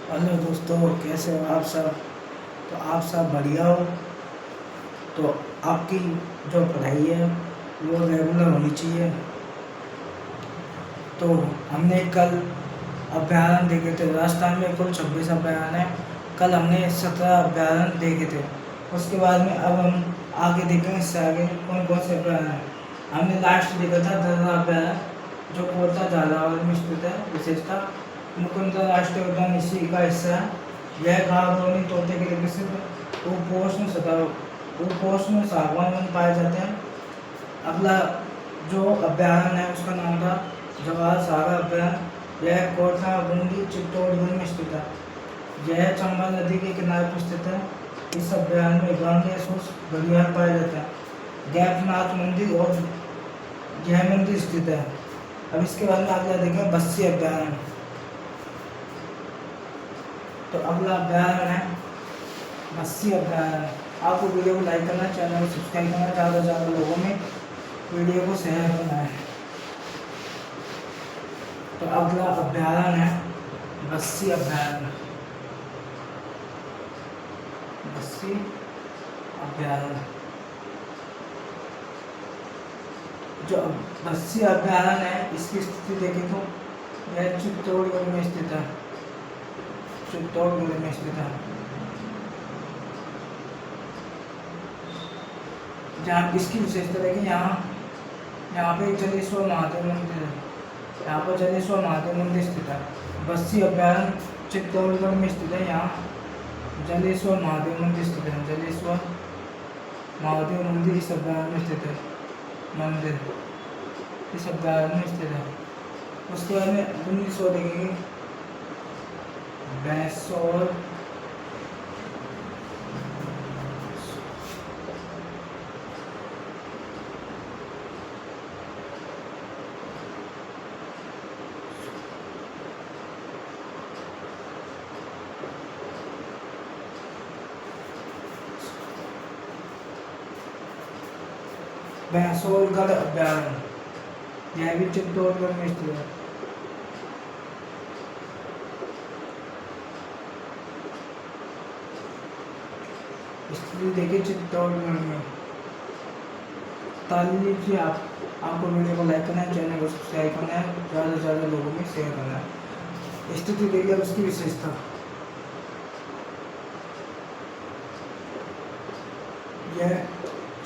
Hello दोस्तों, कैसे हो आप सब। तो आप सब बढ़िया हो। तो आपकी जो पढ़ाई है वो रेगुलर होनी चाहिए। तो हमने कल अभ्यारण देखे थे। राजस्थान में कुल 26 अभ्यारण है। कल हमने 17 अभ्यारण देखे थे। उसके बाद में अब हम आगे देखेंगे, इससे आगे कौन कौन से अभ्यारण हैं। हमने लास्ट देखा था दर्रा अभ्यारण, जो कोटा झालावाड़ में स्थित है। विशेषता मुकुंदरा राष्ट्रीय उद्यान इसी का हिस्सा है। यह गाँव तोते के लिए प्रसिद्ध उपोष्ण सागवान वन पाए जाते हैं। अगला जो अभ्यारण्य है उसका नाम था जवाहर सागर अभ्यारण्य। यह कोटा बूंदी चित्तौड़गढ़ में स्थित है। यह चंबल नदी के किनारे पर स्थित है। इस अभ्यारण्य में गांगे सूस घड़ियाल पाए जाते हैं। गैपनाथ मंदिर और यह मंदिर स्थित है। अब इसके बाद में अगला देखें बस्सी अभ्यारण्य। तो अगला अभ्यारण्य है बस्सी अभ्यारण्य। आपको वीडियो को लाइक करना, चैनल को सब्सक्राइब करना, ज़्यादा से ज़्यादा लोगों में वीडियो को शेयर करना है। तो अगला अभ्यारण्य है बस्सी अभ्यारण्य। बस्सी अभ्यारण्य जो बस्सी अभ्यारण्य है, इसकी स्थिति देखें तो यह चित्तौड़गढ़ में स्थित है। चित्तौड़गढ़ में स्थित है। जहाँ इसकी विशेषता है कि यहाँ पे जलेश्वर महादेव मंदिर है। यहाँ पर जलेश्वर महादेव मंदिर स्थित है। बस्सी अभ्यारण्य चित्तौड़गढ़ में स्थित है। यहाँ जलेश्वर महादेव मंदिर स्थित है। जलेश्वर महादेव मंदिर इस अभ्यारण्य में स्थित है। मंदिर इस अभ्यारण्य में स्थित है। उसके बाद में 1900 देखेंगे बैसोर बैसोरगढ़ अभ्यारण्य, यह भी चित्तौड़गढ़ में स्थित है। स्थिति देखिए चित्तौड़गढ़ में। ताली लीजिए आपको वीडियो को लाइक करना है, चैनल को सब्सक्राइब करना है, ज़्यादा से ज़्यादा लोगों में शेयर करना है। स्थिति देखिए उसकी विशेषता। यह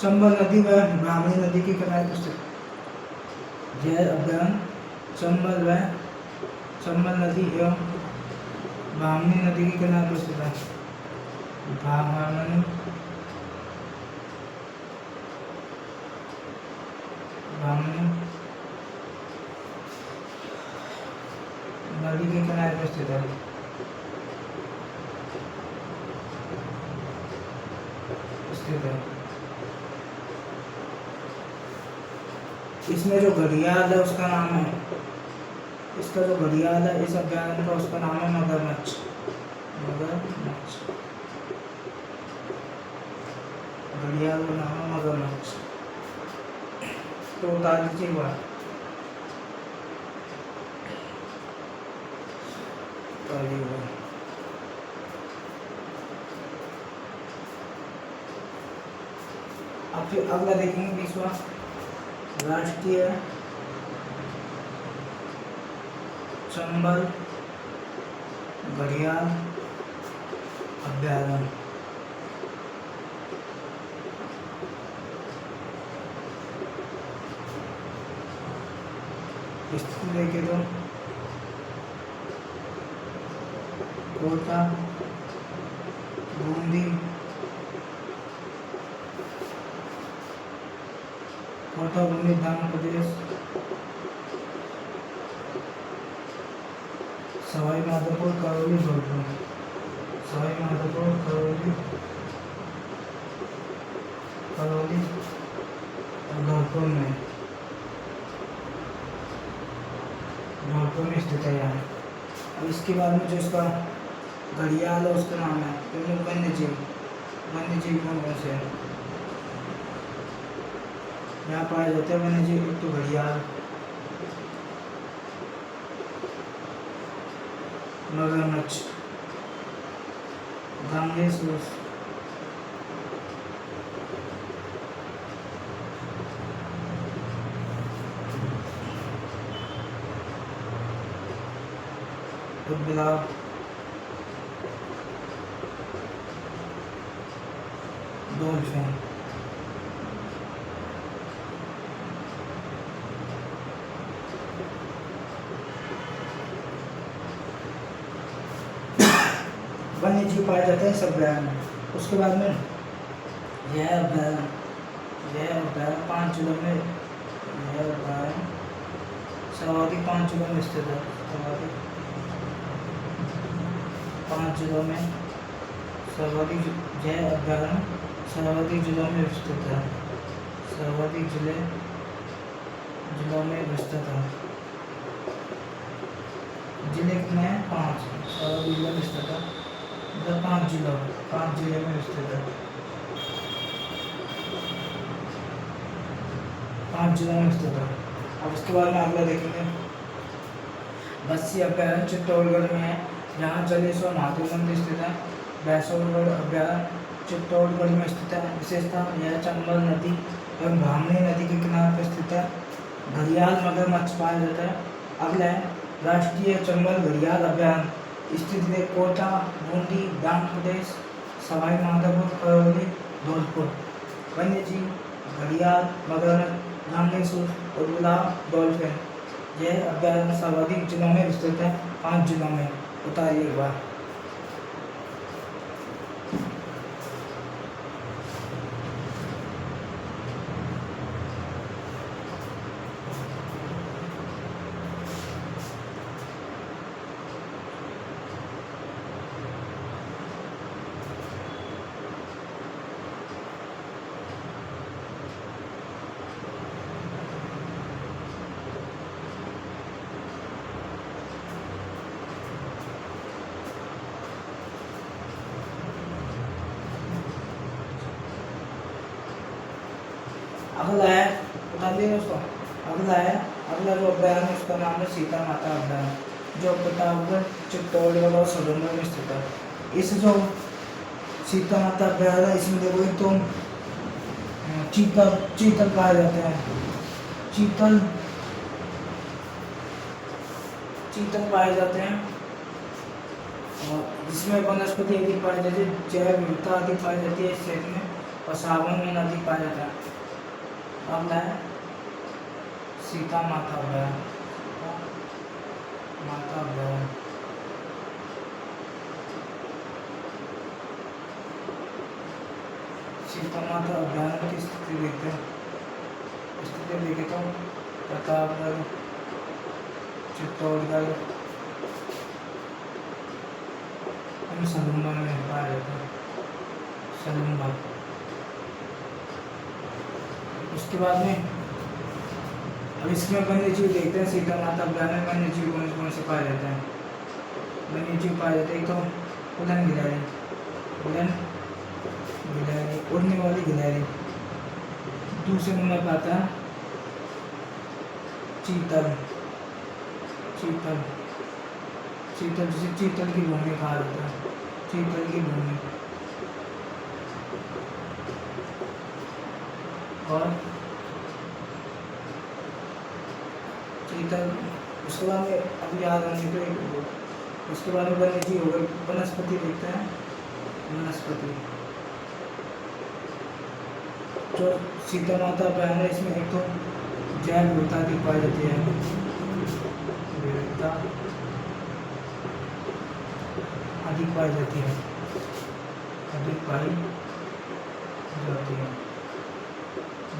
चंबल नदी व ब्राह्मणी नदी के किनारे पर स्थित। यह अभ्यारण्य चंबल नदी एवं ब्राह्मणी नदी के किनारे पर स्थित है। ब्राह्मणी नदी के किनारे पर स्थित है। इसमें जो घड़ियाल है उसका नाम है, इसका जो घड़ियाल है इस अभ्यारण्य का, उसका नाम है मगरमच्छ। घड़ियाल का नाम है मगरमच्छ। तो बता दीजिए बात। अब फिर अगला देखेंगे 20वां राष्ट्रीय चंबल घड़ियाल अभ्यारण्य। स्थिति देखे तो कोटा बूंदी धाम प्रदेश, सवाई माधोपुर करौली धौलपुर, सवाई माधोपुर करौली धौलपुर में स्थित है यहाँ। अब इसके बाद में जो इसका घड़ियाल है उसका नाम है प्रमुख वन्यजीव कौन कौन से है यहाँ पाए जाते हैं वन्यजीव। एक तो घड़ियाल, मगरमच्छ, गांगेय उद्भिदा डॉल्फिन। वन्य जीव पाए जाते हैं सब अभ्यारण्य में। उसके बाद में यह अभ्यारण्य 5 जिलों में, यह अभ्यारण्य सर्वाधिक 5 जिलों में स्थित है। सर्वाधिक 5 जिलों में सर्वाधिक, यह अभ्यारण्य सर्वाधिक जिलों में विस्तृत है। सर्वाधिक जिलों में विस्तृत है। जिले में 5 सर्वाधिक जिलों में स्थित है। मतलब 5 जिले में स्थित है। 5 जिलों में स्थित है। अब उसके बाद में अगला देखेंगे बस्सी अभ्यारण्य चित्तौड़गढ़ में है। यहाँ जलेश्वर महादेव मंदिर स्थित है। बैसोरगढ़ अभ्यारण्य चित्तौड़गढ़ में स्थित है। विशेषता यह चंबल नदी एवं ब्राह्मणी नदी के किनारे पर स्थित है। घड़ियाल मगरमच्छ पाया जाता है। अगला है राष्ट्रीय चंबल घड़ियाल अभ्यारण्य स्थित है कोटा, बूंदी, डांग प्रदेश, सवाई माधोपुर, करौली, धौलपुर। वन्य जीव घड़ियाल, मगरमच्छ, गांगेय और गुलाब डॉल्फिन। यह अभ्यारण्य सर्वाधिक जिलों में विस्तृत है। 5 जिलों में। बताइए एक बार। अगला है बता दिए दोस्तों। अगला जो अभ्यारण्य उसका नाम है सीता माता अभ्यारण्य, जो प्रतापगढ़, चित्तौड़गढ़ और सलूनगढ़ में स्थित है। इस जो सीता माता अभ्यारण्य इसमें देखोगे तो चीतल पाए जाते हैं। चीतल पाए जाते हैं और इसमें वनस्पति अधिक पाई जाती है। जैव विविधता अधिक पाई जाती है इस क्षेत्र में और सावन में अधिक पाया जाता है। अगला है सीता माता अभ्यारण्य। सीता माता अभ्यारण्य की स्थिति देखते हैं। देखे तो प्रतापगढ़, चित्तौड़गढ़, सलूनगढ़ में पाया जाता है। सलूनगढ़। उसके बाद में अब इसमें वन्य जीव देखते हैं। सीता माता अभ्यारण्य में वन्य जीव कौन से पाए जाते हैं। वन्य जीव पाए जाते हैं तो उड़न गिलहरी, उड़ने वाली गिलहरी। दूसरे नंबर पर आता है चीतल, जिसे चीतल की भूमि कहा जाता है। चीतल की भूमि। और चीतल। उसके बाद में अभी याद आने तो उसके बाद में वन्य जीव हो गए। वनस्पति देखते हैं। वनस्पति जो सीता माता अभ्यारण्य है इसमें एक तो जैव विविधता अधिक पाई जाती है। विविधता अधिक पाई जाती है।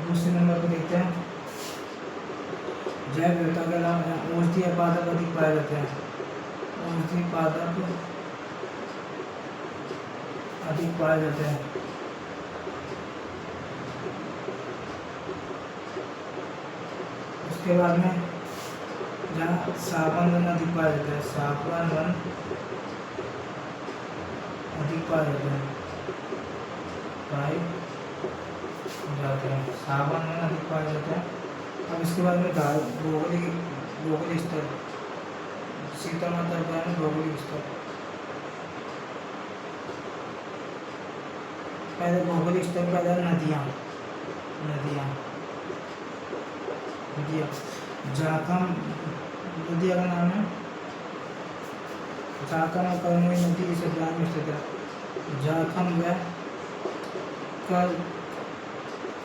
दूसरे नंबर पर देखते हैं जैव विविधता के अलावा औषधीय पादप अधिक पाए जाते हैं। औषधीय पादप अधिक पाए जाते हैं। उसके बाद में जहाँ सागवान वन अधिक पाया जाता है। सागवान वन अधिक पाए जाते हैं। सागवान वन अधिक पाए जाते हैं। अब इसके बाद में भौगोलिक स्तर। सीता माता अभ्यारण्य भौगोलिक स्तर। पहले भौगोलिक स्तर पहले नदियाँ नदियाँ नदियाँ झारखंड नदिया का नाम है झारखंड और करमोई नदी इस अभ्यारण्य में स्थित है। झारखंड व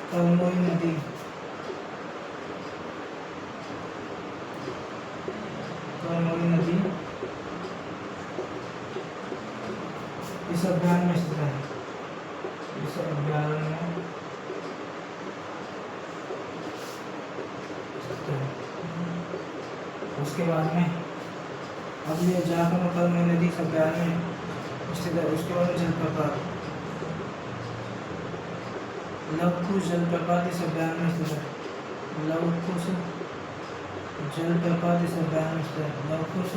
करमोई नदी इस अभ्यारण्य में स्थित है। इस अभ्यारण्य में उसके बाद में अब ये झारखंड और करमोई नदी इस अभ्यारण्य में स्थित है। उसके बाद जलप्रपात लवकुश जलप्रपात इस अभ्यारण्य में स्थित है। लवकुश जलप्रपात इस अभ्यारण्य में स्थित है। लवकुश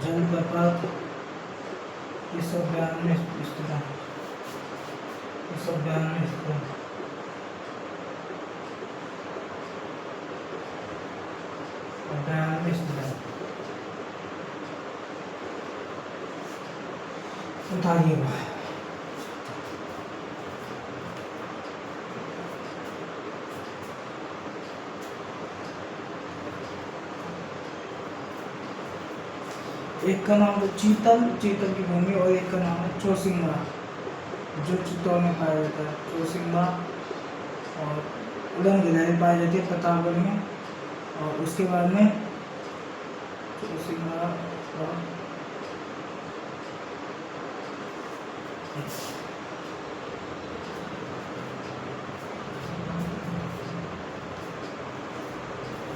जलप्रपात इस अभ्यारण्य में स्थित है। इस अभ्यारण्य में स्थित है। अभ्यारण्य में स्थित है। उतारिएगा एक का नाम है चीतल की भूमि और एक का नाम है चौसिंगा जो चित्तौड़ में पाया जाता है। चौसिंगा और उड़न गिलहरी पाई जाती है प्रतापगढ़ में। और उसके बाद में चौसिंगा और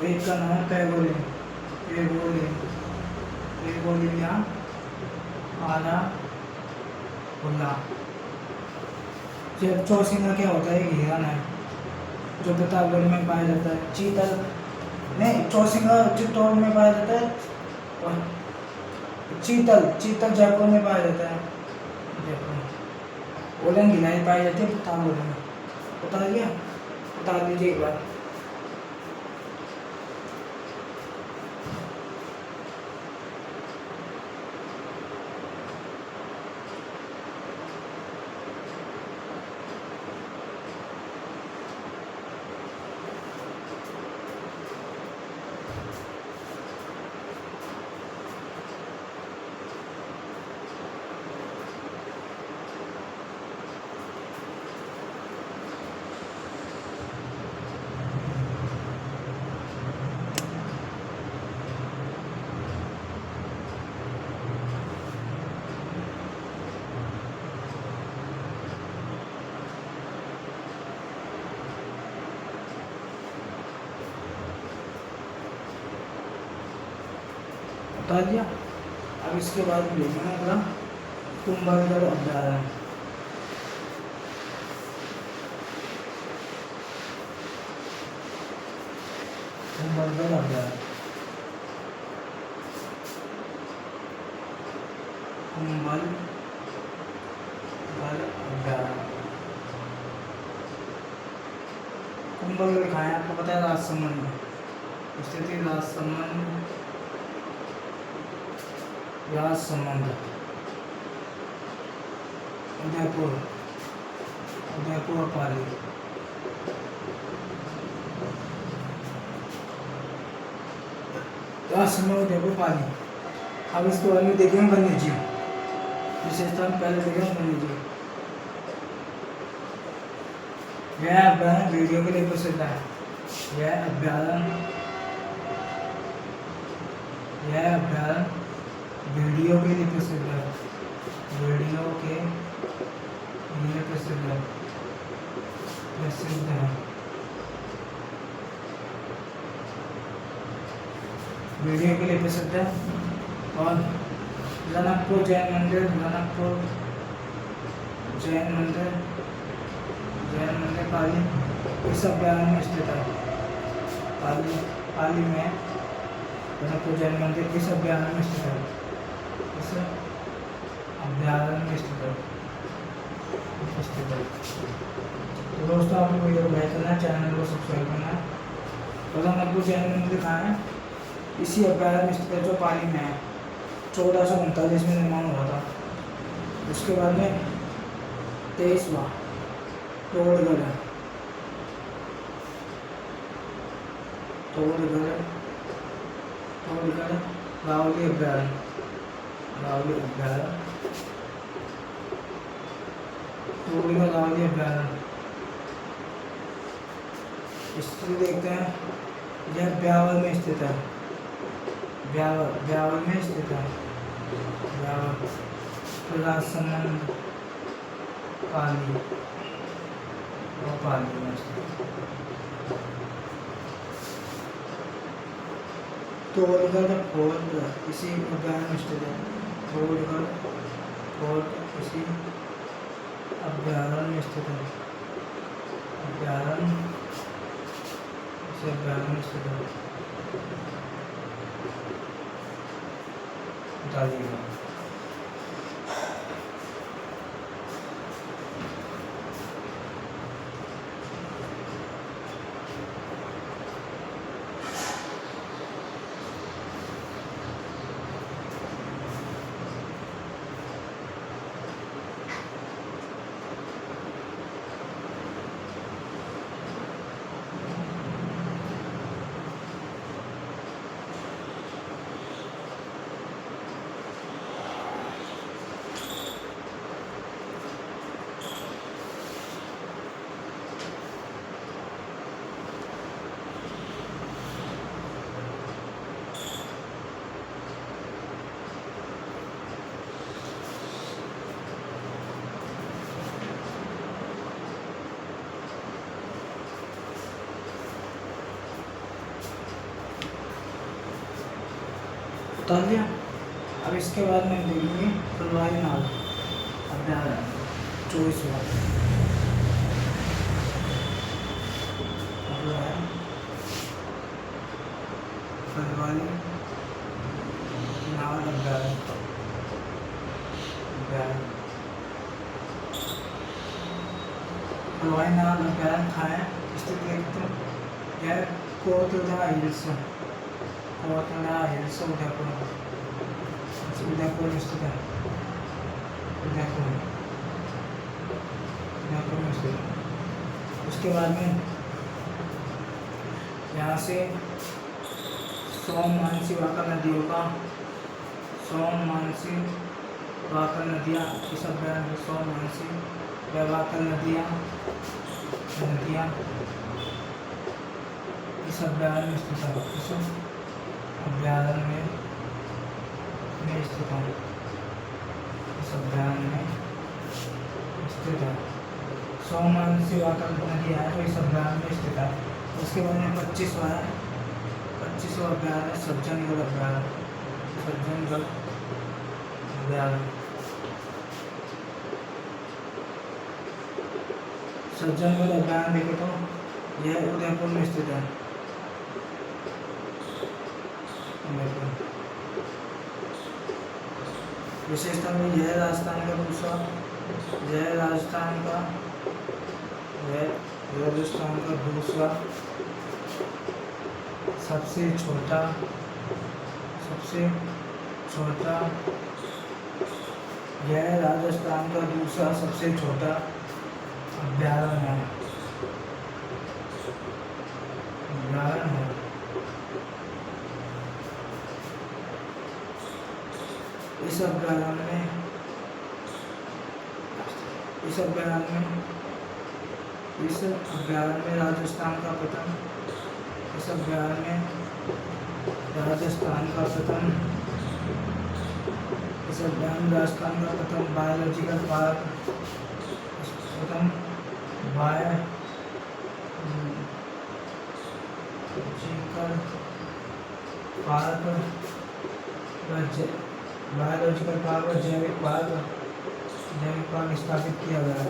एक का नाम है पेगोलिया आला उल्ला। चौसिंगा क्या होता है? हिरन है जो प्रतापगढ़ में पाया जाता है। चीतल नहीं, चौसिंगा चित्तौड़ में पाया जाता है और चीतल जयपुर में पाया जाता है। जयपुर उड़न गिलहरी पाई जाती है प्रतापगढ़ में। बता दिया, बता दीजिए एक बार। बता दिया। अब इसके बाद देखना अगला कुंभलगढ़ अभ्यारण्य। कुंभलगढ़ अभ्यारण्य कुंभलगढ़ कहाँ है आपको पता है? राजसमंद में स्थित है। राजसमंद उदयपुर पाली। राजसमंद उदयपुर पाली। अब इसके बारे में देखेंगे वन्यजीव विशेषता में। पहले देखेंगे वन्यजीव। यह अभ्यारण्य वीडियो के लिए प्रसिद्ध है। यह अभ्यारण्य वीडियो के लिए प्रसिद्ध है। वीडियो के लिए प्रसिद्ध है। वीडियो के लिए प्रसिद्ध है। और जनकपुर जैन मंदिर पाली इस अभ्यारण्य में स्थित है। पाली में जनकपुर जैन मंदिर इस अभ्यारण्य में स्थित है। इस अभ्यारण्य में स्थित है। तो दोस्तों आपको वीडियो को लाइक करना है, चैनल को सब्सक्राइब करना है। तो जनकपुर जैन मंदिर कहाँ है? इसी अभ्यारण्य में स्थित है जो पाली में है। 1439 में निर्माण हुआ था। उसके बाद में 23वां तोड़गढ़ तोड़गढ़ तोड़गढ़ गावली अभ्यारण्य गावली अभ्यारण्य तोड़गढ़ गावली अभ्यारण्य। इसको देखते हैं, यह ब्यावर में स्थित है, ब्यावर में स्थित है, ब्यावर राजसमंद पाली और पाली में स्थित। तोड़गढ़ फोर्ट इसी उद्यान में स्थित है, तोड़गढ़ फोर्ट इसी अभ्यारण्य में स्थित है, अभ्यारण्य इसी अभ्यारण्य में स्थित है। बताइएगा। बता दिया। अब इसके बाद में देखेंगे फुलवारी नाल अभ्यारण्य 24वां फुलवारी नाल अभ्यारण्य फुलवारी नाल अभ्यारण्य कहाँ है स्थित देखते हैं। यह कोटड़ा हिल्स उदयपुर में स्थित है, उदयपुर में स्थित है। उसके बाद में यहाँ से सोममांसी वाकर नदियों का सोममांसी वाकर नदियाँ इस अभ्यारण्य में सोममांसी व वाकर नदियाँ इस अभ्यारण्य में स्थित है, इस अभ्यारण्य में स्थित है, इस अभ्यारण्य में स्थित है। सोममांसी वाकर नदी है तो इस अभ्यारण्य में स्थित है। उसके बाद में 25वां अभ्यारण्य सज्जनगढ़ अभ्यारण्य सज्जनगढ़ अभ्यारण्य देखो तो यह उदयपुर में स्थित है। विशेषता में यह राजस्थान का दूसरा सबसे छोटा यह राजस्थान का दूसरा सबसे छोटा अभ्यारण्य है। इस अभ्यारण्य में राजस्थान का प्रथम बायोलॉजिकल पार्क और जैविक पार्क स्थापित किया गया।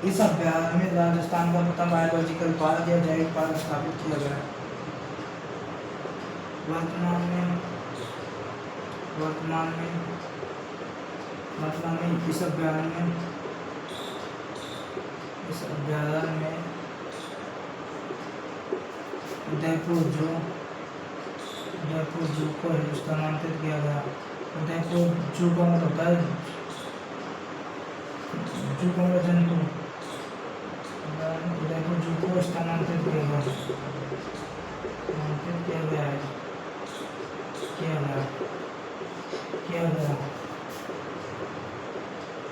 इस अभ्यारण्य में राजस्थान का प्रथम बायोलॉजिकल पार्क या जैविक पार्क स्थापित किया गया। वर्तमान में इस अभ्यारण्य में उदयपुर जू को स्थानांतरित किया गया। उदयपुर जू का मतलब होता है जू का मतलब जंतु। उदयपुर जू को स्थानांतरित किया गया है किया गया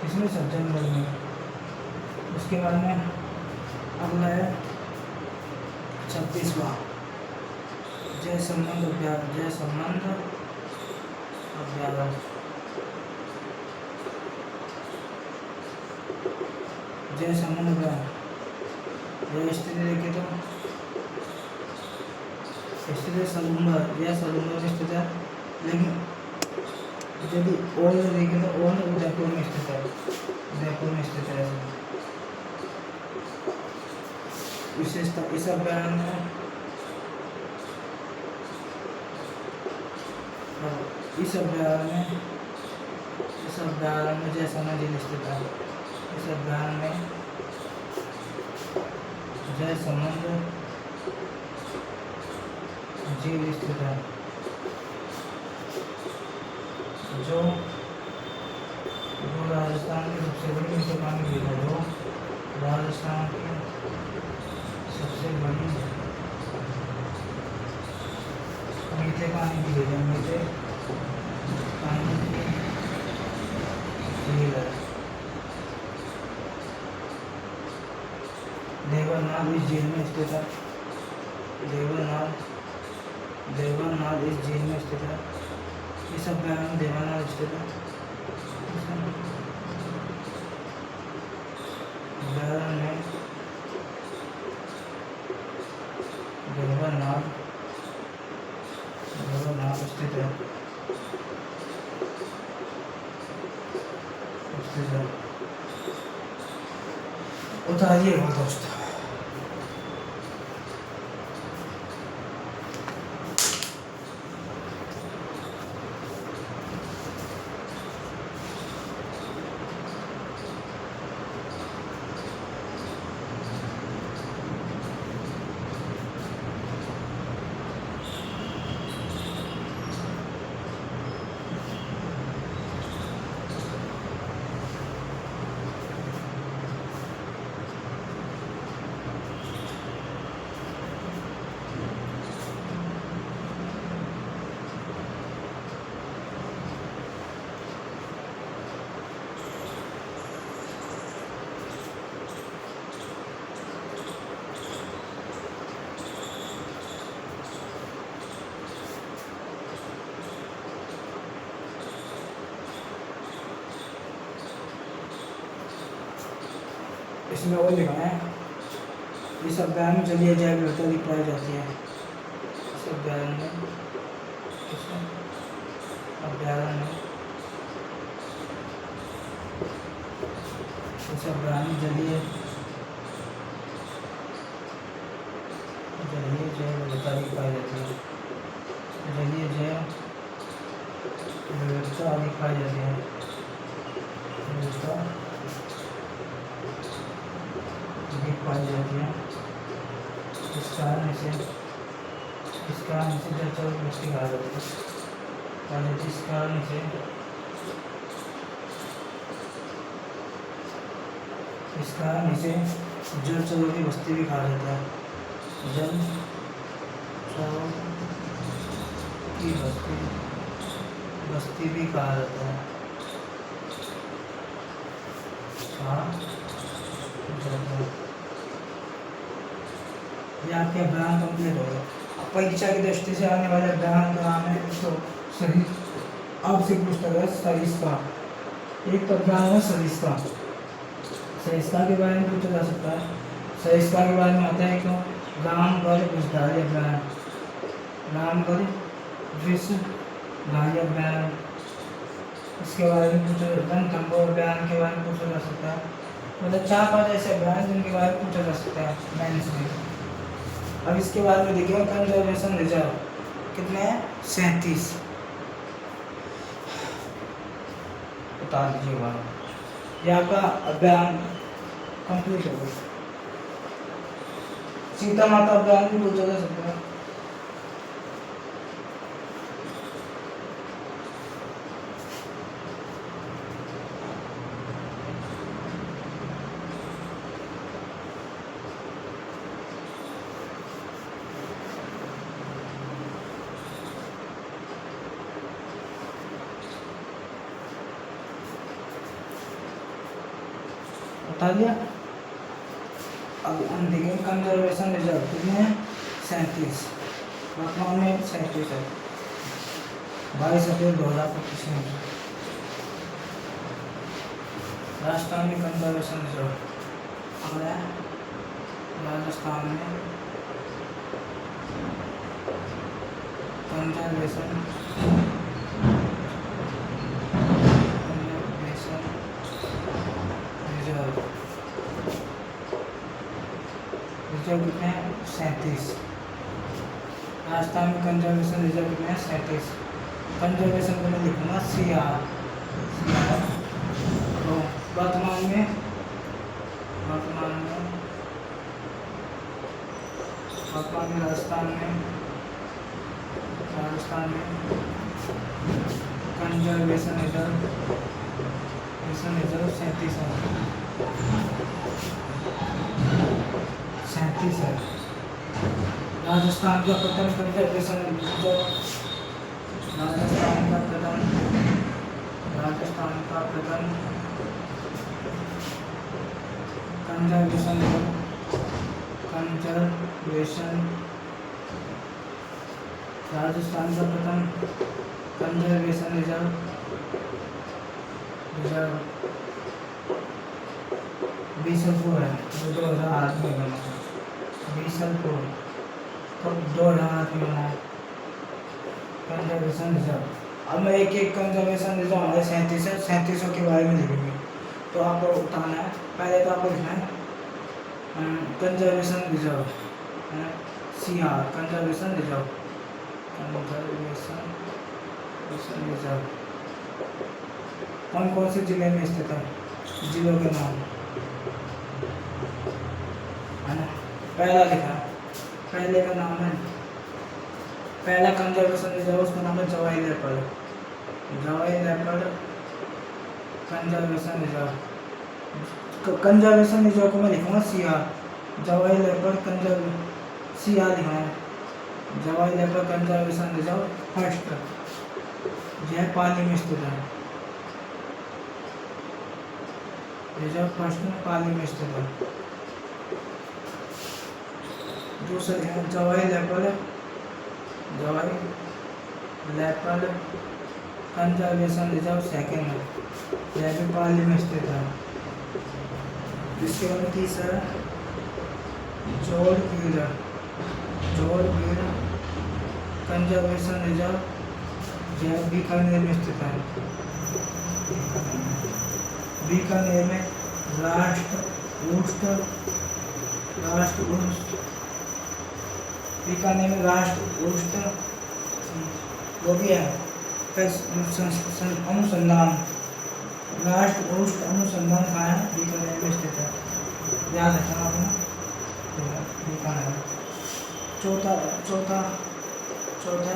किसने सज्जनगढ़ में। उसके बाद में अगला है 36वां जय संबंध अभ्यास। जय संबंध अभ्यास स्थिति देखे तो स्थिति सलूंडर यह सलूंडर में स्थित है, लेकिन यदि ओल देखे तो ओल उदयपुर में स्थित है। विशेषता इस अभ्यारण्य में जयसमंद झील स्थित है। इस अभ्यारण्य में जयसमंद झील स्थित है, जो राजस्थान की सबसे बड़ी मीठे पानी झील है। राजस्थान की सबसे बड़ी मीठे पानी की झील है। देवरनाथ इस झील में स्थित है। देवरनाथ इस झील में स्थित है। इस अभ्यारण्य में देवरनाथ स्थित है। देवरनाथ स्थित है। उतारिए दोस्तों। इसमें वो लिखा है, इस अभ्यारण्य में जलीय जैव विविधता भी पाई जाती है। इस अभ्यारण्य में जलीय जैव विविधता भी पाई जाती है। जलीय जैव विविधता भी पाई जाती है। इस कारण से जल चर वृष्टि कहा जाता है। इस कारण से जल चरों की बस्ती भी कहा जाता है। जल चरों की बस्ती भी कहा जाता है। ये आपके अभ्यास कंप्लीट हो गया। परीक्षा की दृष्टि से आने वाले अभ्यास का नाम है तो सही आपसे पुस्तक है सरिस्का। एक तो अभ्यास है सरिस्का के बारे में पूछा जा सकता है। सरिस्का के बारे में आता है क्यों रामगढ़ विषधारी अभ्यास इसके बारे में पूछा रणथंभौर अभ्यास के बारे में पूछा जा सकता है। मतलब 4-5 ऐसे अभ्यास जिनके बारे में पूछा जा सकता है मेंस में। अब इसके बाद में देखिए कंजर्वेशन रिजर्व कितने हैं 37 बता दीजिएगा। ये आपका अभियान कंप्लीट हो गया। सीता माता अभियान भी पूछा जा सकता है। बता दिया। अब हम देखेंगे कंजर्वेशन रिजर्व कितने हैं 37, वर्तमान में 37 है। 22 अप्रैल 2025 में राजस्थान में कंजर्वेशन रिजर्व हमारा राजस्थान में कंजर्वेशन रिजर्व रिजर्व कितने हैं 37। राजस्थान में कंजर्वेशन रिजर्व कितने हैं 37। कंजर्वेशन को मैं लिखूंगा CR। तो वर्तमान में राजस्थान में कंजर्वेशन रिजर्व 37 है। राजस्थान का प्रथम कंजर्वेशन रिजर्व राजस्थान का प्रथम कंजर्वेशन राजस्थान का प्रथम कंजर्वेशन रिजर्व बीसलपुर है, जो 2008 में बना है। बीसलपुर कब 2008 में बना है कंजर्वेशन रिजर्व। अब मैं एक एक कंजर्वेशन रिजर्व हमारे 37 है, 37 के बारे में लिखेंगे। तो आपको बताना है, पहले तो आपको लिखना है conservation reserve CR conservation reserve कौन कौन से जिले में स्थित है, जिलों के नाम है ना। पहला लिखा, पहले का नाम है, पहला कंजर्वेशन रिजर्व उसका नाम है Jawai leopard conservation reserve. Conservation reserve को मैं लिखूंगा CR। जवाई लेपर्ड CR लिखा है। Jawai leopard conservation reserve first यह पाली में स्थित है। रिजर्व फर्स्ट में पाली में स्थित है। दूसरे है Jawai leopard conservation reserve second है, यह भी पाली में स्थित है। इसके बाद तीसरा जोड़बीड़ कंजर्वेशन रिजर्व यह बीकानेर में स्थित है। बीकानेर में बीकानेर में राष्ट्र उष्ट वो भी है अनुसंधान, राष्ट्र उष्ट अनुसंधान कहाँ है बीकानेर में स्थित है, याद रखना आपने बीकानेर। चौथा है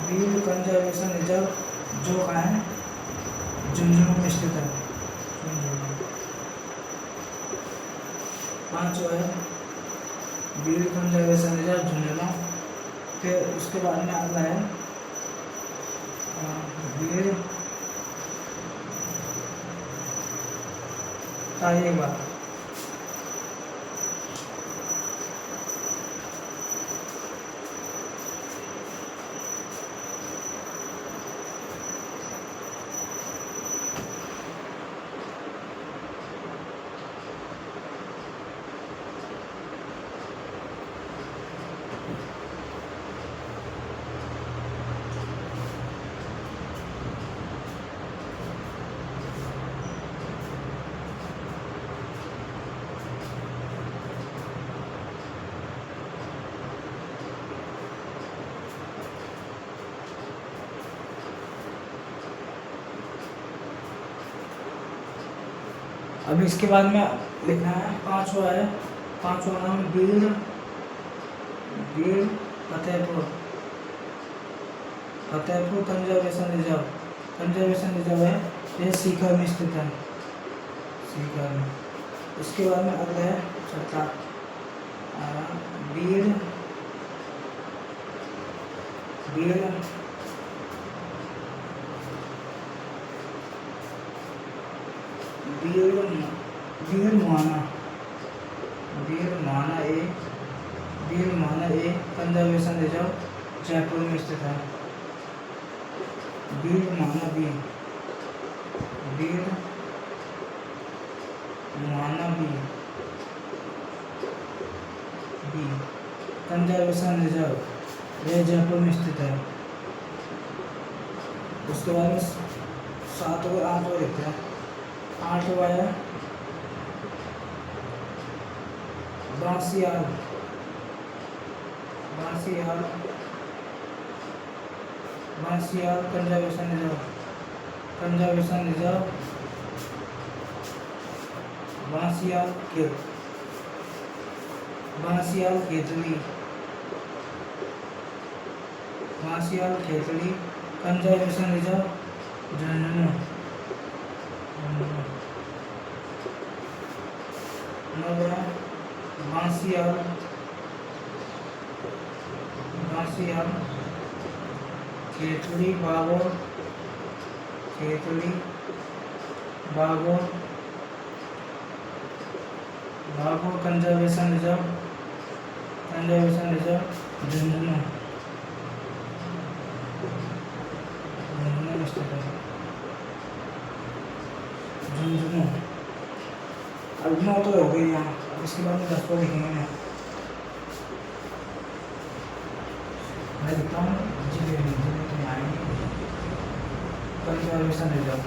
बीड़ कंजर्वेशन रिजर्व जो कहाँ है झुंझुनू में स्थित है। पांचवा है बीड़ कंजर्वेशन रिजर्व झुंझुनू। फिर उसके बाद में अगला है बीड़ ताजेबाग। अभी इसके बाद में लिखना है पांचवा नाम बीड़ फतेहपुर कंजर्वेशन रिजर्व है, यह सीकर में स्थित है। सीकर में। इसके बाद में अगला है छठा बीड़ बीरमाना ए कंजर्वेशन रिजर्व जयपुर में स्थित है। बीरमाना बी कंजर्वेशन रिजर्व यह जयपुर में स्थित है। उसके बाद में 7 और 8 और देखते हैं। 8वां है Bansiyal conservation reserve Bansiyal Khetri conservation reserve Jhunjhunu. Bansiyal Khetri Bagore conservation reserve Jhunjhunu में स्थित है। झुंझुनू अब 9 तो हो गई यहाँ। इसके बाद में 10 को लिखेंगे। मैं लिखता हूँ जिले में आएंगे कंजर्वेशन रिजर्व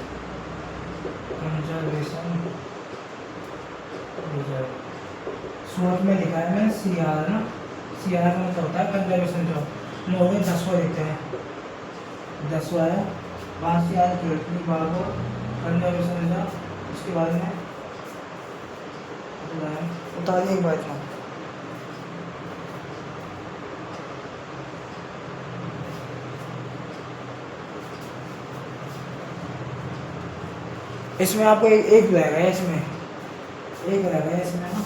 सूरत में लिखा है मैंने CR ना। CR में क्या होता है कंजर्वेशन रिजर्व। 9 में 10 को लिखते हैं। 10वां है बांसियाल खेतड़ी बागोर कंजर्वेशन रिजर्व। उसके बाद में उतारिए एक बात में। इसमें आपको एक रहेगा। इसमें एक रहेगा। इसमें ना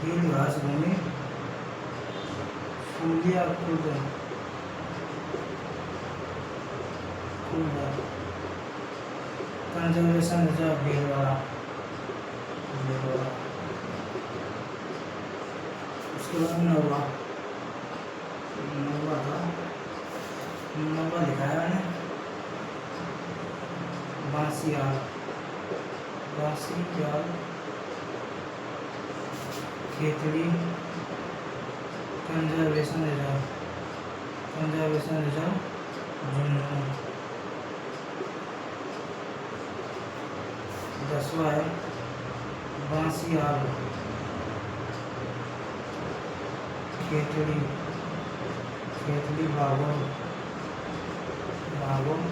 वीर घास भूमि फूलिया खुर्द कंजर्वेशन रिजर्व भीलवाड़ा। उसके बाद नौवा लिखा है मैंने बांसियाल खेतड़ी कंजर्वेशन रिजर्व झुंझुनू। 10वां है बांसियाल खेतड़ी बागोर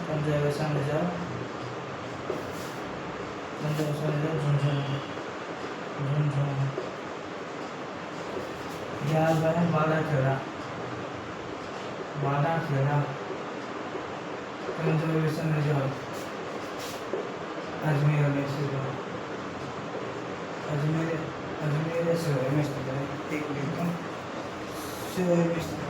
कंजर्वेशन रिजर्व झुंझुनू। 11वां है बालाखेड़ा कंजर्वेशन रिजर्व अजमेर में स्थित है। अजमेर शहर में स्थित है। एक एकदम शहर में स्थित है।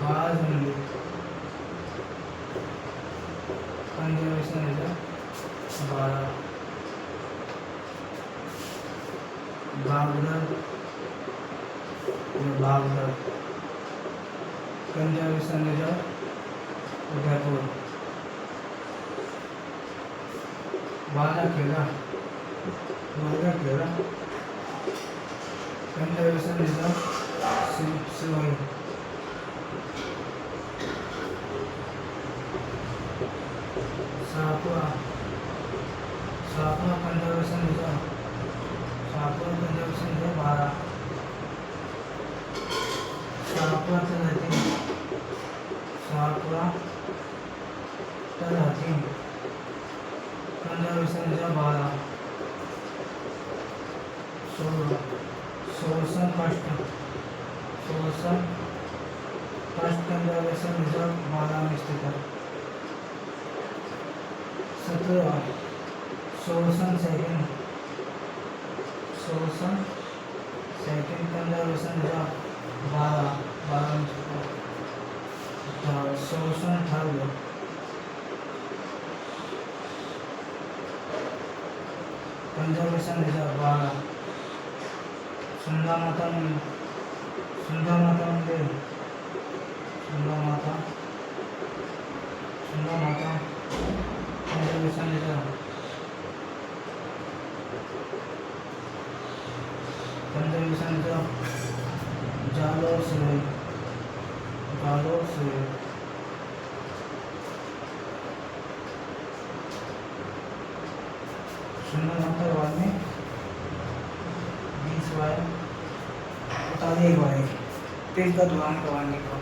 Bajmundi conservation reserve 12। Bagdar conservation reserve Udaipur. Balakheda conservation reserve Sirohi. Sapua conservation reserve 12। Sapua शोषण फर्स्ट कंजर्वेशन रिजर्व 12 में स्थित है। 17 शोषण सेकंड कंजर्वेशन रिजर्व 12 में स्थित है। शोषण थर्ड कंजर्वेशन रिजर्व 12 सुंदर माता मंदिर कंजर्वेशन रिजर्व जालोर से सुंदर माता वाले 20 बार बता दिए गए पेज का दुकान करवाने को।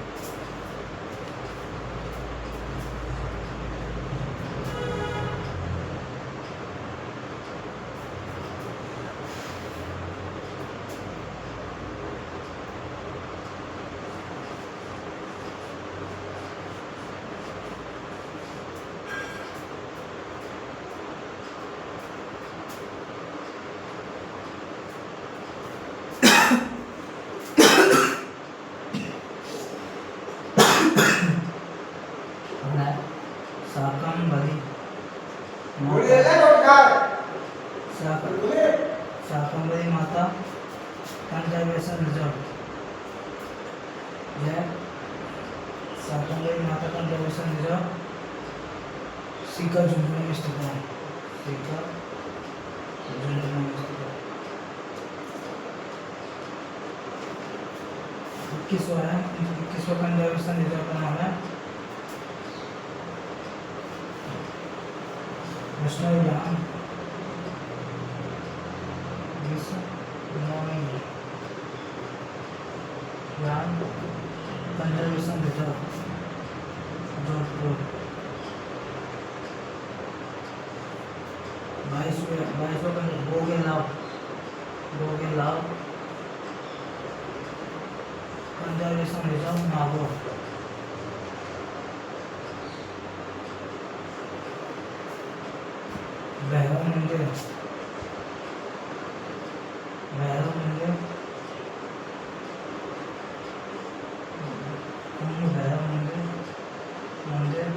Shakambhari Mata conservation reserve Shakambhari Mata conservation reserve Sikar Jhunjhunu में स्थित है। 21वां कंजर्वेशन रिजर्व का नाम है वैष्णव कंजर्वेशन रिजर्व जोधपुर। 22वां गोगेलाव कंजर्वेशन रिजर्व नागौर। भैरव मंदिर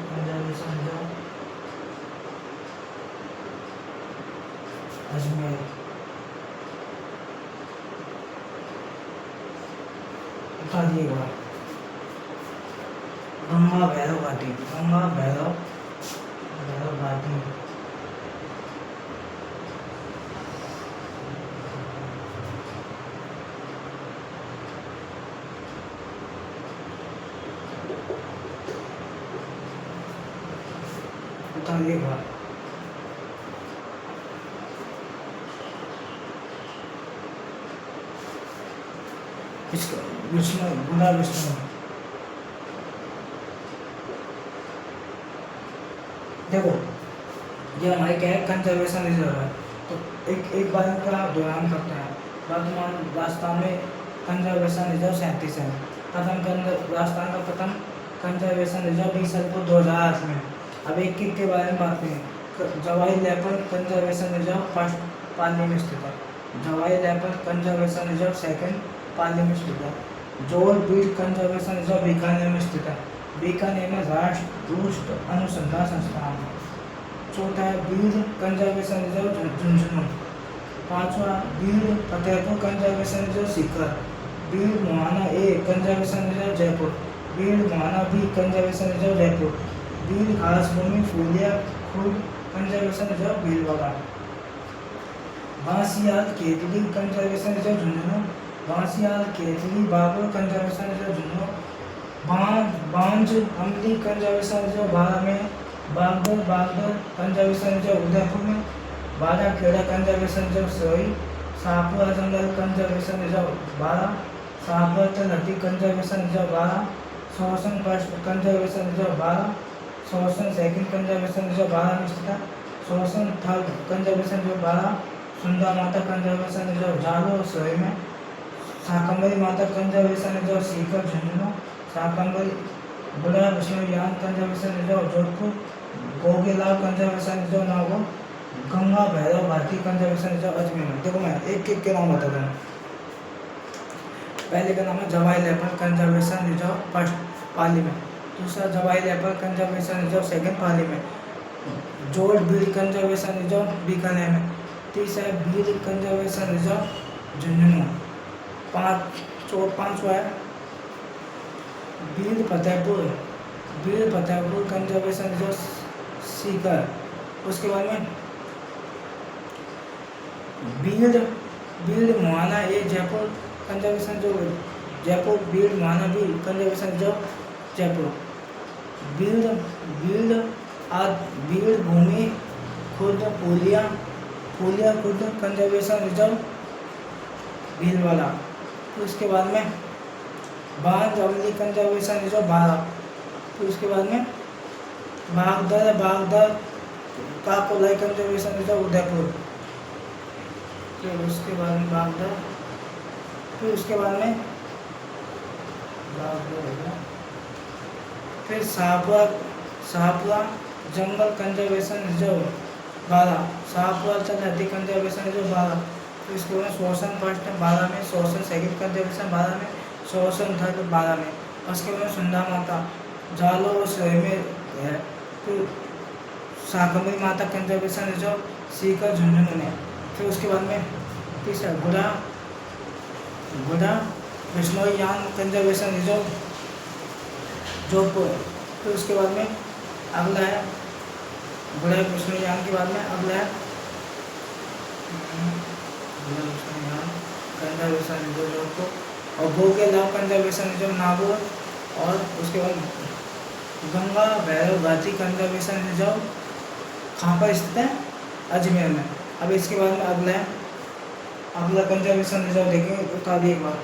कंजर्वेशन रिजर्व अजमेर। बता दिएगा गंगा भैरव घाटी बता दिएगा इसका विष्णु देखो ये हमारे क्या है कंजर्वेशन रिजर्व है। तो एक बार इनका दोहरान करते हैं। वर्तमान राजस्थान में कंजर्वेशन रिजर्व 37 है। राजस्थान का प्रथम कंजर्वेशन रिजर्व 20 अक्टूबर 2008 में। अब एक के बारे में बात करें। जवाई लेपर्ड कंजर्वेशन रिजर्व फर्स्ट पाली में स्थित है। Jawai leopard conservation reserve second पाली में स्थित है। जोर बीट कंजर्वेशन रिजर्व बीकानेर में स्थित है। बीकानेर में राष्ट्रीय अनुसंधान संस्थान। चौथा है बीर कंजर्वेशन रिजर्व झुंझुनू। 5वां Bir Fatehpur conservation reserve Sikar. Bir Muhana A conservation reserve Jaipur. Bir Muhana B conservation reserve Jaipur. Bir घासभूमि Phuliya Khurd conservation reserve Bhilwara. Bansiyal Ketli conservation reserve Jhunjhunu. Bansiyal केतली बाबर कंजर्वेशन रिजर्व झुंझुनू। बांज अमली कंजर्वेशन रिजर्व बारा में। बागदर कंजर्वेशन रिजर्व उदयपुर में। बाराखेड़ा कंजर्वेशन रिजर्व सरोई। शाहपुरा जंगल कंजर्वेशन रिजर्व बारा। शाहपुरा तलहटी कंजर्वेशन रिजर्व बारा। शोषण फर्स्ट कंजर्वेशन रिजर्व बारा। शोषण सेकंड कंजर्वेशन रिजर्व बारा में स्थित है। शोषण थर्ड कंजर्वेशन रिजर्व बारा। सुंदर माता कंजर्वेशन रिजर्व जालो सोई में, शाकंभरी माता कंजर्वेशन रिजर्व सीकर झुंझुनू, शाकंभरी बुढ़ा विष्णुयान conservation reserve Jodhpur, Gogelal conservation reserve Nagaur, Ganga Bhairav Bharti conservation reserve Ajmer में। देखो मैं एक एक के नाम बता रहा हूँ। पहले का नाम है Jawai leopard conservation reserve first पाली में, दूसरा जवाई लेपर्ड कंजर्वेशन रिजर्व सेकंड पाली में, George Beed conservation reserve Bikaner में, तीसरा बीड कंजर्वेशन रिजर्व झुंझुनू, पांचवा है बीड फतेहपुर कंजर्वेशन रिजर्व सीकर। उसके बाद में बीड मुहाना ये जयपुर कंजर्वेशन जो जयपुर बीड मुहाना भी कंजर्वेशन जो जयपुर, बीड भूमि खुर्द पुलिया खुर्द कंजर्वेशन रिजर्व भीलवाड़ा। फिर उसके बाद में बांध अवली कंजर्वेशन रिजर्व बारा। फिर उसके बाद में बागदर काकोलाई कंजर्वेशन रिजर्व उदयपुर। फिर उसके बाद में बागदर, फिर उसके बाद में फिर शाहपुरा जंगल कंजर्वेशन रिजर्व बारा, शाहपुरा तलहटी कंजर्वेशन रिजर्व बारा। फिर इसके बाद शोषण फर्स्ट बारा में, शोषण सेकंड कंजर्वेशन बारा में, शोषण थर्ड बारा में। उसके बाद सुंदर माता जालो और सोई में है। फिर शाकंभरी माता कंजर्वेशन रिजर्व सीकर झुंझुनू में। फिर उसके बाद में तीसरा गुड़ा विष्णुयान कंजर्वेशन रिजर्व जोधपुर। फिर उसके बाद में अगला है गुड़ा विष्णुयान के बाद में अगला है गुड़ा विष्णुयान कंजर्वेशन रिजर्व जोधपुर और गोगेलाल कंजर्वेशन रिजर्व नागौर। और उसके बाद गंगा भैरव घाटी कंजर्वेशन रिजर्व कहाँ पर स्थित है? अजमेर में। अब इसके बाद में अगला कंजर्वेशन रिजर्व देखेंगे, बता दिए एक बार।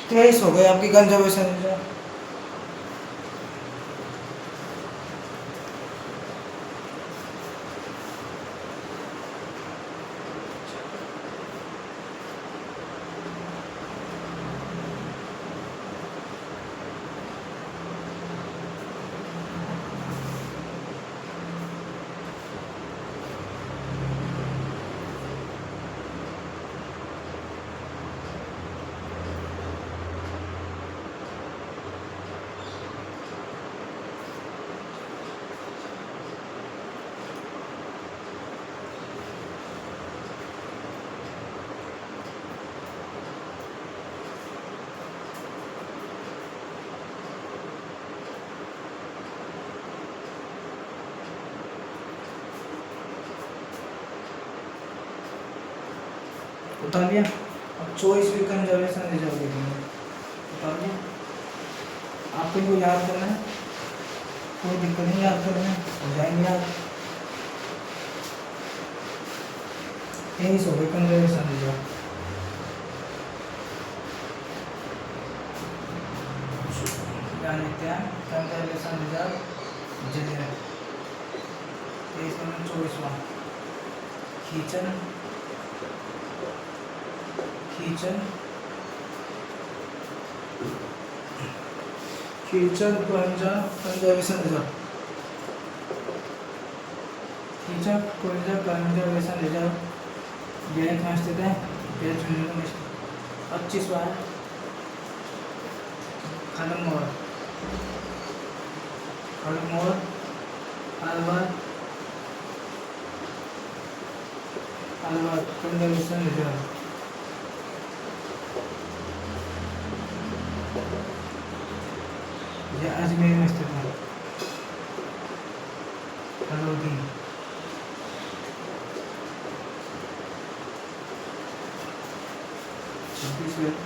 23 हो गए आपकी कंजर्वेशन रिजर्व। बता दिया। अब 24वीं कंजर्वेशन रिजर्व देखेंगे, बता दिया। आपको इनको याद करना है, कोई दिक्कत नहीं, याद करना है, हो जाएंगे याद। 23 हो गए कंजर्वेशन रिजर्व। कंजर्वेशन रिजर्व जिले 23 में 24वां खींचन कंजर्वेशन रिजर्व, कंजर्वेशन रिजर्व ये कहाँ स्थित है? 25वां है खड़गमोर अलवर कंजर्वेशन रिजर्व। ये अजमेर में स्थित है। हलोदी छत्तीसगढ़।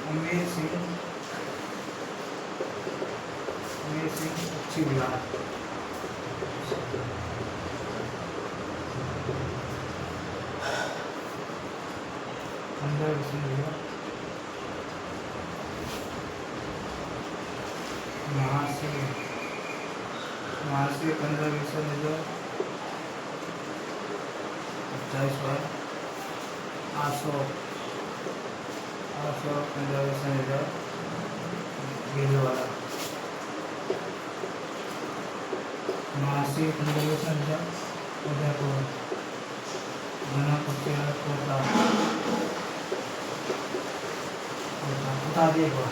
अमेर सिंह अच्छी Bihar. Conservation reserve, महासी conservation reserve 27 आसो conservation reserve Bhilwara, महासी conservation reserve Udaipur, Kota बता दिएगा।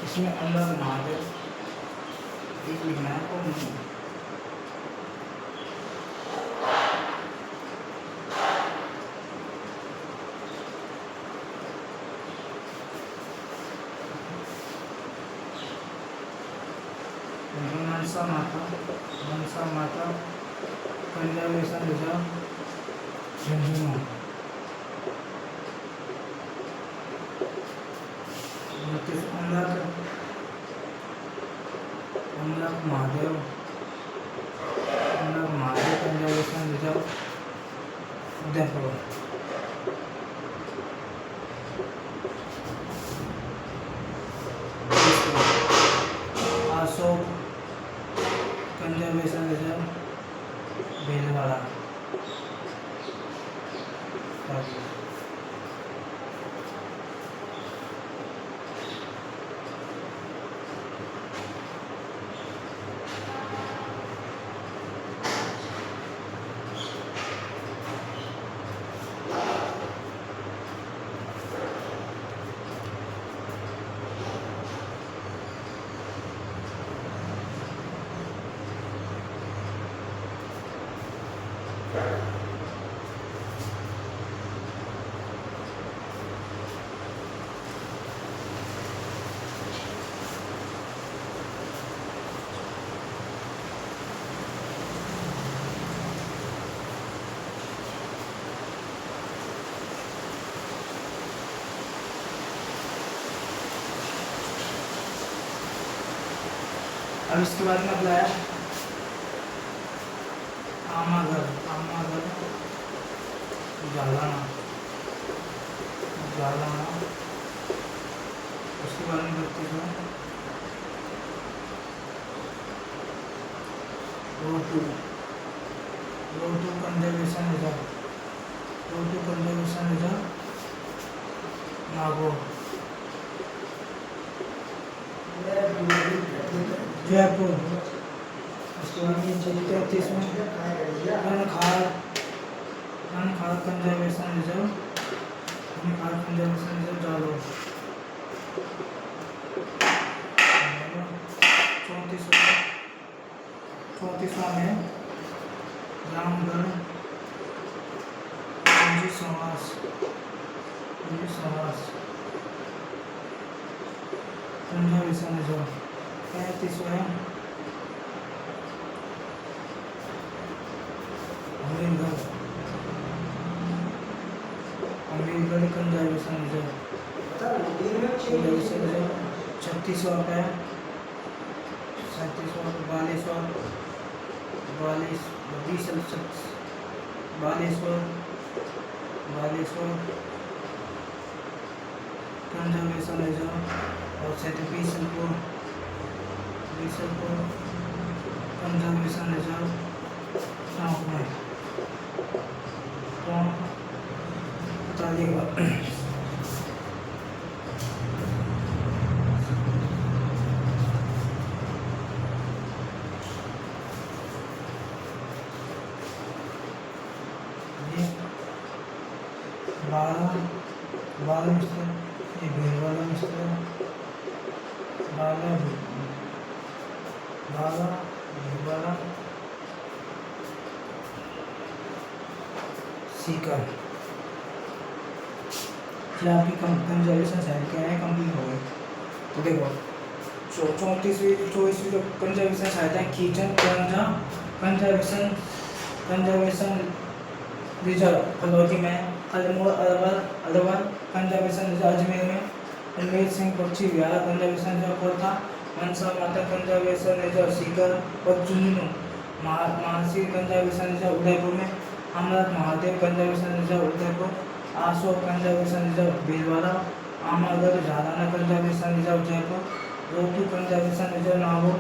इसमें अंदर महादेव एक लिखना है और नहीं मनसा माता conservation reserve Jhunjhunu, Mahadev conservation reserve Udaipur, Ashok conservation reserve Bhilwara, अब इसके बाद में अगला है आमागढ़ जालाना उसके बाद में करते हैं रोटू कंजर्वेशन रिजर्व नागौर, जयपुर। उसके बाद में चलते हैं 30 में ननखार कंजर्वेशन रिजर्व जालोर, 34वां में रामगढ़ पूंजी समास कंजर्वेशन रिजर्व, 35वां है अमीरगढ़ कंजर्वेशन रिजर्व, 36वां पे 37वां 42वां कंजर्वेशन रिजर्व और बीसलपुर कंजर्वेशन रिजर्व में तो बता दिएगा। बारह मिस्टर ये भीलवाड़ा मिस्टर भीलवाड़ा सीकर। क्या आपकी कंजर्वेशन साइड क्या है कंप्लीट हो गई। तो देखो 34वीं 24वीं जो कंजर्वेशन सहायता किचन कंजर्वेशन कंजर्वेशन रिजर्व फलोटी में, अल्मोड़ अलवर कंजर्वेशन रिजर्व अजमेर में, अजमेर सिंह पक्षी विहार कंजर्वेशन रिजर्व कोटा, मनसा माता कंजर्वेशन रिजर्व सीकर और जुनून महासी कंजर्वेशन रिजर्व उदयपुर में, Amarnath Mahadev conservation reserve Udaipur, Ashok conservation reserve Bhilwara, Amagarh Jhalana conservation reserve Jaipur, Rotu conservation reserve Nagaur,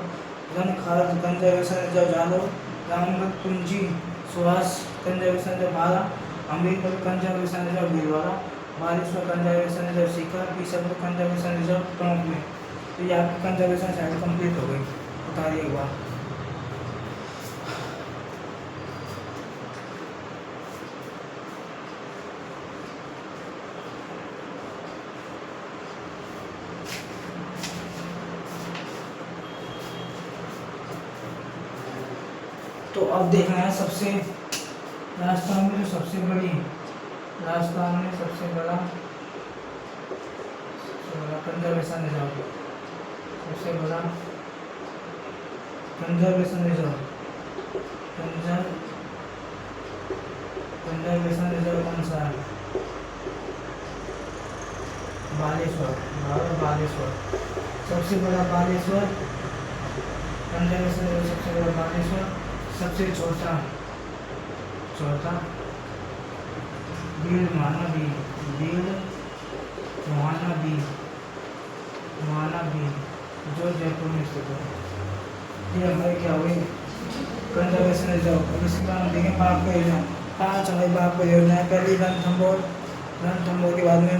Rankhar conservation reserve Jalore, Ramgarh कुंजी सुहास conservation reserve Bara, Amirpur conservation reserve Bhilwara, Baleshwar conservation reserve Sikar, Bisalpur conservation reserve Tonk में। तो ये आपकी कंजर्वेशन साइट कंप्लीट हो गई, उतारिए एक बार। तो अब देखना है सबसे राजस्थान में जो सबसे बड़ी, राजस्थान में सबसे बड़ा कंजर्वेशन रिजर्व, सबसे बड़ा कंजर्वेशन रिजर्व कंजर्वेशन रिजर्व कौन सा है? बालेश्वर सबसे बड़ा बालेश्वर कंजर्वेशन रिजर्व, सबसे बड़ा बालेश्वर, सबसे छोटा बीड़ माना भी जो जयपुर में स्थित है। ये हमारे क्या हुई कंजर्वेशन रिजर्व। अब इसके बाद हम देखें बाघ का योजना, 5 हमारी बाघ का योजना है। पहली रणथंभौर के बाद में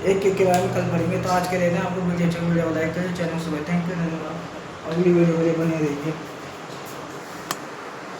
एक के बारे में कल पढ़ेंगे। तो आज के लिए आपको वीडियो अच्छा वीडियो लाइक करें, चैनल से थैंक यू, धन्यवाद। अगली वीडियो बने रहिए।